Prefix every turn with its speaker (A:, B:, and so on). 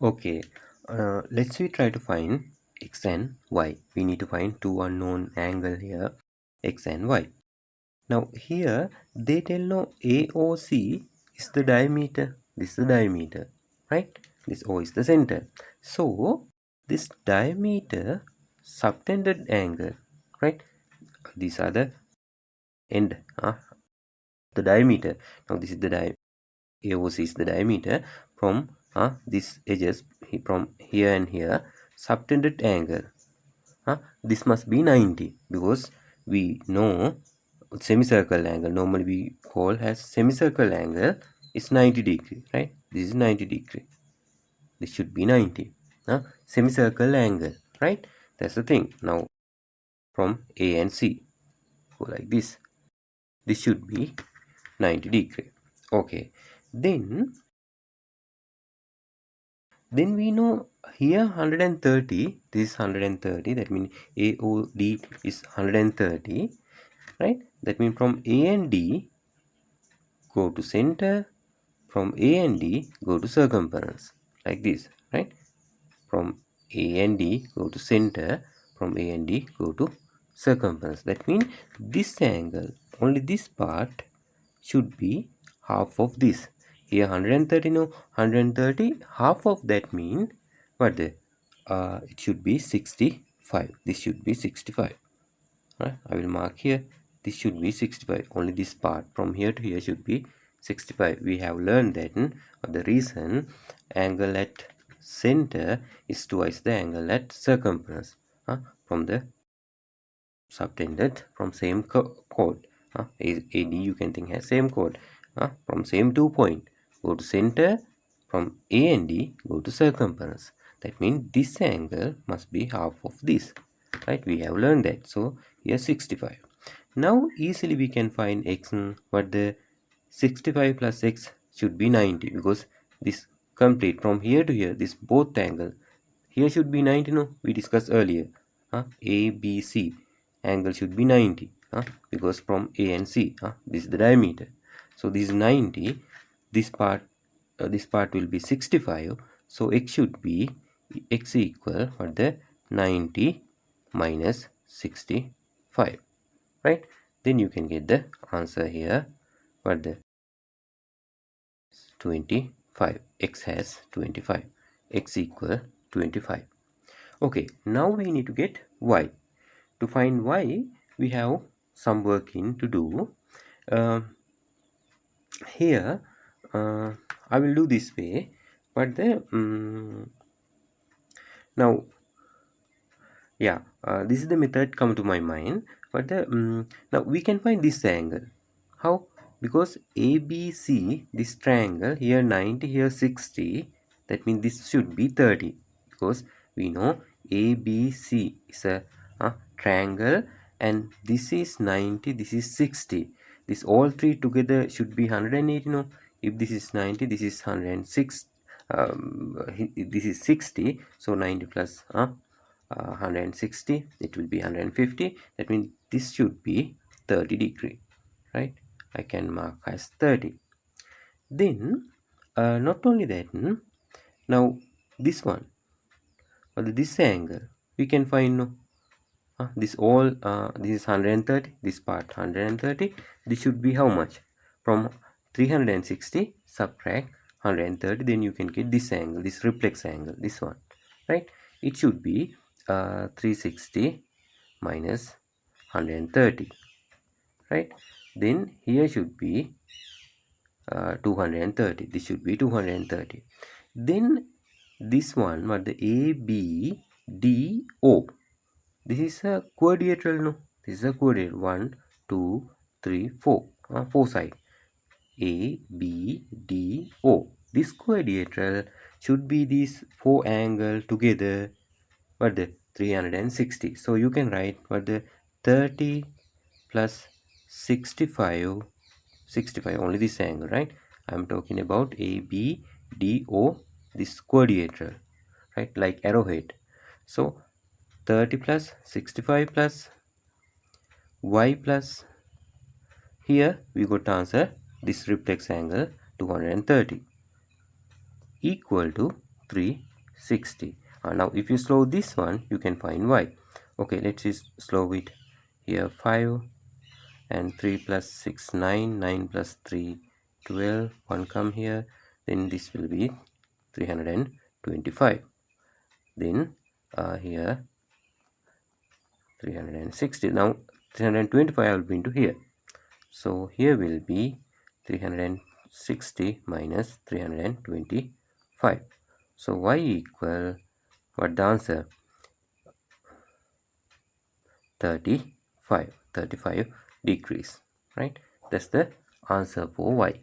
A: Okay, let's we try to find x and y. We need to find two unknown angle here, x and y. Now here they tell no AOC is the diameter. This is the diameter, right? This O is the center. So this diameter subtended angle, right? These are the end, the diameter. Now this is the AOC is the diameter from these edges from here and here. Subtended angle, this must be 90 because we know semicircle angle normally we call as semicircle angle is 90 degree, right? This is 90 degree. This should be 90. Semicircle angle, right? That's the thing. Now from A and C, go like this. This should be 90 degree. Okay, then we know here 130, this is 130, that means AOD is 130, right? That means from A and D go to center, from A and D go to circumference, like this, right? From A and D go to center, from A and D go to circumference. That means this angle, only this part should be half of this. Here 130, no, 130, half of that means what the it should be 65. This should be 65. Right? I will mark here. This should be 65. Only this part from here to here should be 65. We have learned that the reason angle at center is twice the angle at circumference from the subtended from same chord. AD you can think as same chord. From same 2 point go to center, from A and D go to circumference. That means this angle must be half of this, right? We have learned that. So here 65. Now easily we can find x, but the 65 plus x should be 90 because this complete from here to here, this both angle here should be 90, no, we discussed earlier. ABC angle should be 90 because from A and C, this is the diameter. So this is 90, this part will be 65. So x should be x equal for the 90 minus 65, right? Then you can get the answer here for the 25. X has 25. X equal 25. Okay, now we need to get y. To find y, we have some working to do. Here, I will do this way, but the now, yeah, this is the method come to my mind. But the now we can find this angle. How? Because ABC, this triangle here 90, here 60. That means this should be 30 because we know ABC is a triangle and this is 90, this is 60. This all three together should be 180. No, if this is 90, this is 106. This is 60. So 90 plus 160, it will be 150. That means this should be 30 degree, right? I can mark as 30. Then not only that, now this one, but this angle we can find, no, this all this is 130, this part 130. This should be how much? From 360 subtract 130, then you can get this angle, this reflex angle, this one, right? It should be 360 minus 130, right? Then here should be 230. This should be 230. Then this one, but the ABDO, this is a quadrilateral, no? This is a quadrilateral. 1, 2, 3, 4. 4 side. ABDO. This quadrilateral should be these 4 angle together. What the 360. So you can write what the 30 plus 65. 65 only this angle, right? I'm talking about ABDO, this quadrilateral, right? Like arrowhead. So 30 plus 65 plus y plus here we got answer this reflex angle 230 equal to 3 60. Now if you slow this one, you can find y. Okay, let's just slow it. Here 5 and 3 plus 6 9, 9 plus 3 12, 1 come here, then this will be 325. Then here 360. Now 325 I will bring to here. So here will be 360 minus 325. So y equal, what the answer? 35 decrease, right? That's the answer for y.